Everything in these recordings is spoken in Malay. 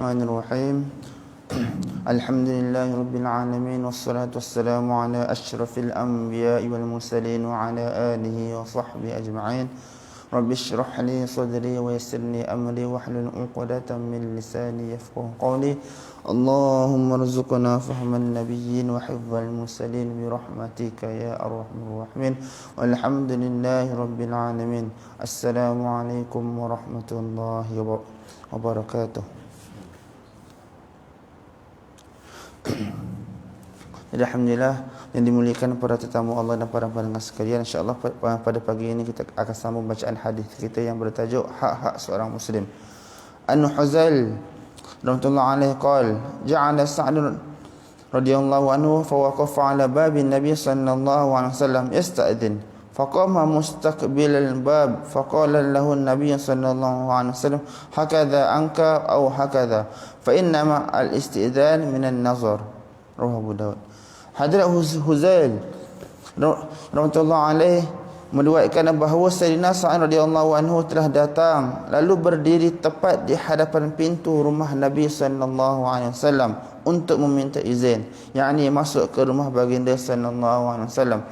Bismillahirrahmanirrahim. Alhamdulillahi rabbil alamin wassalatu wassalamu ala asyrafil anbiya'i wal mursalin wa ala alihi wa sahbihi ajma'in. Rabbi shrah li sadri wa yassir li amri wahlul 'uqdatam min lisani yafqahu qawli. Allahumma rzuqna fahman nabiyyin wa hifdzal mursalin bi rahmatika ya arhamar rahimin. Walhamdulillahi rabbil alamin. Assalamu alaikum warahmatullahi wabarakatuh. Alhamdulillah yang dimuliakan para tetamu Allah dan para pendengar sekalian, insya-Allah pada pagi ini kita akan sambung bacaan hadis kita yang bertajuk hak-hak seorang muslim. An-Huzail radhiyallahu anhu qala ja'ala Sa'd radhiyallahu anhu fa waqafa 'ala babin nabiy sallallahu alaihi wasallam yasta'dhin faqama mustaqbilal bab faqala lahu an-nabiy sallallahu alaihi wasallam hakadha anka aw hakadha fa innama al-istidhan min an-nazar. Rawahu Abu Daud. Hadrat Huzail radhiyallahu alaihi meriwayatkan bahawa Sayyidina Sa'ad radhiyallahu anhu telah datang lalu berdiri tepat di hadapan pintu rumah Nabi sallallahu alaihi wasallam untuk meminta izin, yakni masuk ke rumah baginda sallallahu alaihi wasallam.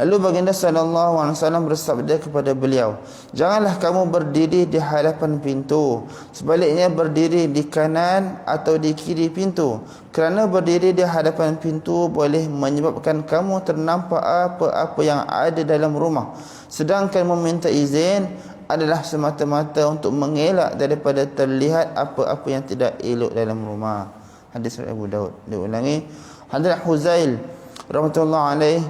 Lalu baginda sallallahu alaihi wasallam bersabda kepada beliau, "Janganlah kamu berdiri di hadapan pintu, sebaliknya berdiri di kanan atau di kiri pintu, kerana berdiri di hadapan pintu boleh menyebabkan kamu ternampak apa-apa yang ada dalam rumah, sedangkan meminta izin adalah semata-mata untuk mengelak daripada terlihat apa-apa yang tidak elok dalam rumah." Hadis Abu Daud. Diulangi, Hadrat Huzail rahmatullahi alaihi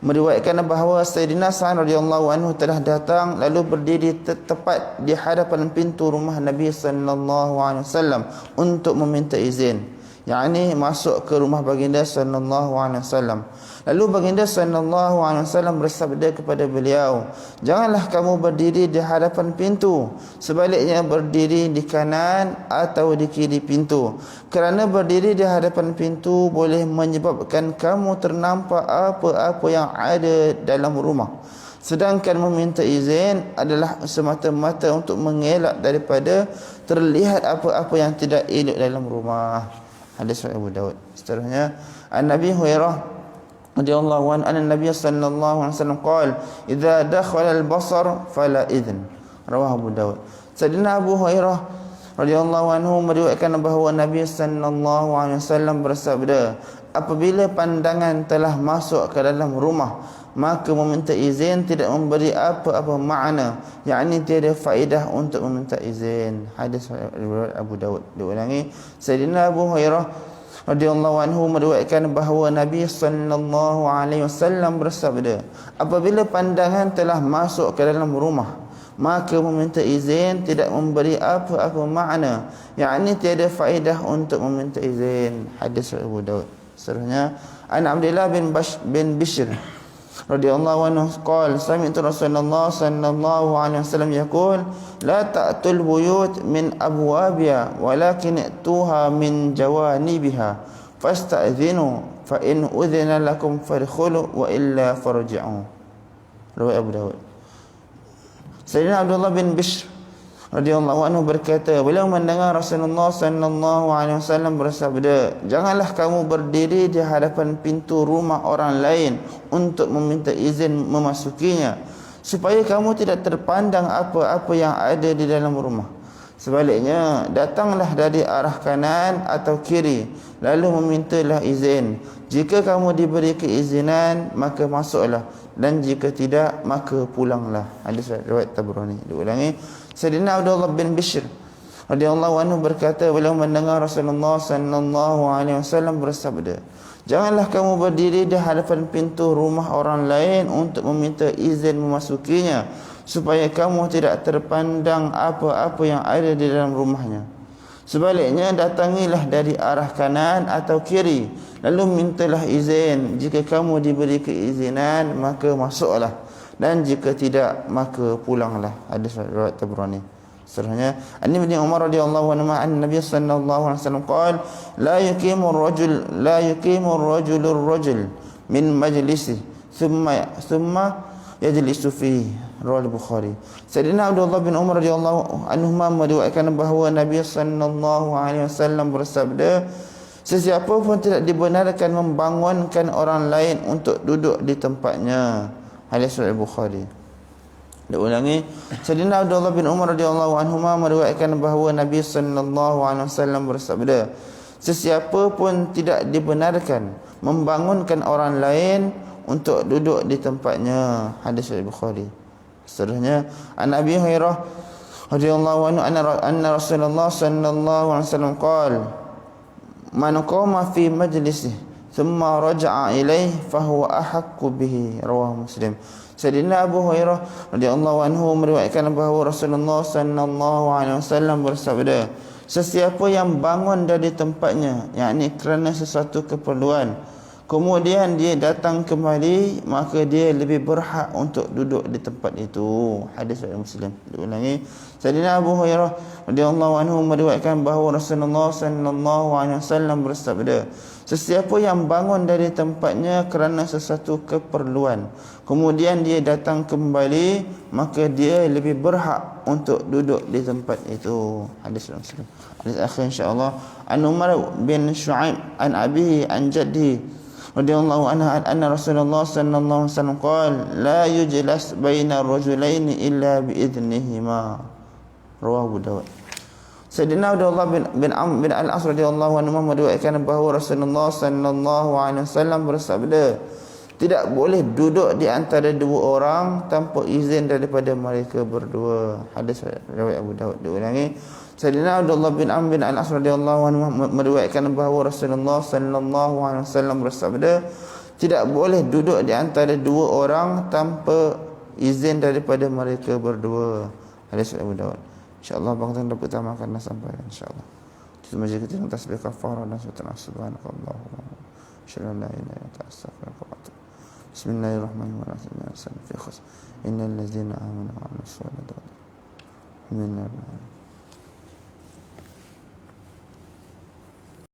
meriwayatkan bahawa Sayyidina Sa'ad radhiyallahu anhu telah datang lalu berdiri tepat di hadapan pintu rumah Nabi sallallahu alaihi wasallam untuk meminta izin, yakni masuk ke rumah baginda sallallahu alaihi wasallam. Lalu baginda sallallahu alaihi wasallam bersabda kepada beliau, "Janganlah kamu berdiri di hadapan pintu, sebaliknya berdiri di kanan atau di kiri pintu, kerana berdiri di hadapan pintu boleh menyebabkan kamu ternampak apa-apa yang ada dalam rumah, sedangkan meminta izin adalah semata-mata untuk mengelak daripada terlihat apa-apa yang tidak elok dalam rumah." Hadis Abu Daud. Seterusnya, An-Nabi Hurairah radhiyallahu anhu an-nabiy sallallahu alaihi wasallam qala idza dakhala al-basar fala idhn. Rawahu Abu Daud. Sayyidina Abu Hurairah radhiyallahu anhu meriwayatkan bahawa Nabi sallallahu alaihi wasallam bersabda, apabila pandangan telah masuk ke dalam rumah, maka meminta izin tidak memberi apa-apa makna, yakni tiada faedah untuk meminta izin. Hadis riwayat Abu Daud. Diulangi, Sayyidina Abu Hurairah radhiyallahu anhu meriwayatkan bahawa Nabi sallallahu alaihi wasallam bersabda, apabila pandangan telah masuk ke dalam rumah, maka meminta izin tidak memberi apa-apa makna, yakni tiada faedah untuk meminta izin. Hadis Abu Daud. Seterusnya, An Abdullah bin Bishr radhiyallahu anhu qala sami'tu Rasulullah sallallahu alaihi wasallam yaqul la ta'tul buyut min abwabiha walakin tuha min jawanibiha fasta'dhinu fa in udhina lakum fadkhulu wa illa farji'u. Riwayat Abu Daud. Sayyidina Abdullah bin Bishr radhiyallahu anhu berkata, beliau mendengar Rasulullah sallallahu alaihi wasallam bersabda, janganlah kamu berdiri di hadapan pintu rumah orang lain untuk meminta izin memasukinya, supaya kamu tidak terpandang apa-apa yang ada di dalam rumah. Sebaliknya, datanglah dari arah kanan atau kiri, lalu memintalah izin. Jika kamu diberi keizinan, maka masuklah, dan jika tidak, maka pulanglah. Hadis riwayat Tabrani. Diulangi, Sayyidina Abdullah bin Bishr radhiyallahu anhu berkata, beliau mendengar Rasulullah sallallahu alaihi wasallam bersabda, janganlah kamu berdiri di hadapan pintu rumah orang lain untuk meminta izin memasukinya, supaya kamu tidak terpandang apa-apa yang ada di dalam rumahnya. Sebaliknya, datangilah dari arah kanan atau kiri, lalu mintalah izin. Jika kamu diberi keizinan, maka masuklah, dan jika tidak, maka pulanglah. Hadis riwayat Tabrani. Seterusnya, An Ibn Umar radhiyallahu anhu an Nabi sallallahu alaihi wasallam qala la yuqimu ar-rajul ar-rajul min majlisihi thumma yajlisu fihi, riwayat Bukhari. Sayyidina Abdullah bin Umar radhiyallahu anhuma meriwayatkan bahawa Nabi sallallahu alaihi wasallam bersabda, sesiapa pun tidak dibenarkan membangunkan orang lain untuk duduk di tempatnya. Hadis riwayat Bukhari. Dia ulangi, Sayyidina Abdullah bin Umar radhiyallahu anhuma meriwayatkan bahawa Nabi sallallahu alaihi wasallam bersabda, sesiapa pun tidak dibenarkan membangunkan orang lain untuk duduk di tempatnya. Hadis riwayat Bukhari. Seterusnya, an Abi Hurairah radhiyallahu anhu anna Rasulullah sallallahu alaihi wasallam qala, man qama fi majlisihi thumma raja'a ilaihi fahuwa ahaqqu bihi, rawahu Muslim. Sayyidina Abu Hurairah radhiyallahu anhu meriwayatkan bahawa Rasulullah sallallahu alaihi wasallam bersabda, sesiapa yang bangun dari tempatnya, yakni kerana sesuatu keperluan, kemudian dia datang kembali, maka dia lebih berhak untuk duduk di tempat itu. Hadis riwayat Muslim. Diulangi, Sayyidina Abu Hurairah radhiyallahu anhu meriwayatkan bahawa Rasulullah sallallahu alaihi wasallam bersabda, sesiapa yang bangun dari tempatnya kerana sesuatu keperluan, kemudian dia datang kembali, maka dia lebih berhak untuk duduk di tempat itu. Hadis Muslim. Hadis akhir insya-Allah, an Umar bin Shu'aib an abihi an jaddi radhiyallahu anhu anna Rasulullah sallallahu alaihi wasallam qala, la yujlas baina rajulaini illa bi idnihima, rawahu Abu Dawud. Sayyidina Abdullah bin Amr bin Al-As radhiyallahu anhu meriwayatkan bahawa Rasulullah sallallahu alaihi wasallam bersabda, tidak boleh duduk di antara dua orang tanpa izin daripada mereka berdua. Hadis riwayat Abu Dawud. Diulangi, Sayyidina Abdullah bin Amr bin Al-As radhiyallahu anhu meriwayatkan bahawa Rasulullah sallallahu alaihi wasallam bersabda, tidak boleh duduk di antara dua orang tanpa izin daripada mereka berdua. Hadis Abu Dawud. InsyaAllah bangsa dapat utamakan dan sampaikan insyaAllah. Kita majlis kita dengan tasbih kafarah dan subhanakallahumma asyhadu an la ilaha illa anta astaghfiruka wa atubu. Bismillahirrahmanirrahim. Innal ladzina amanu wa amilus solihati minna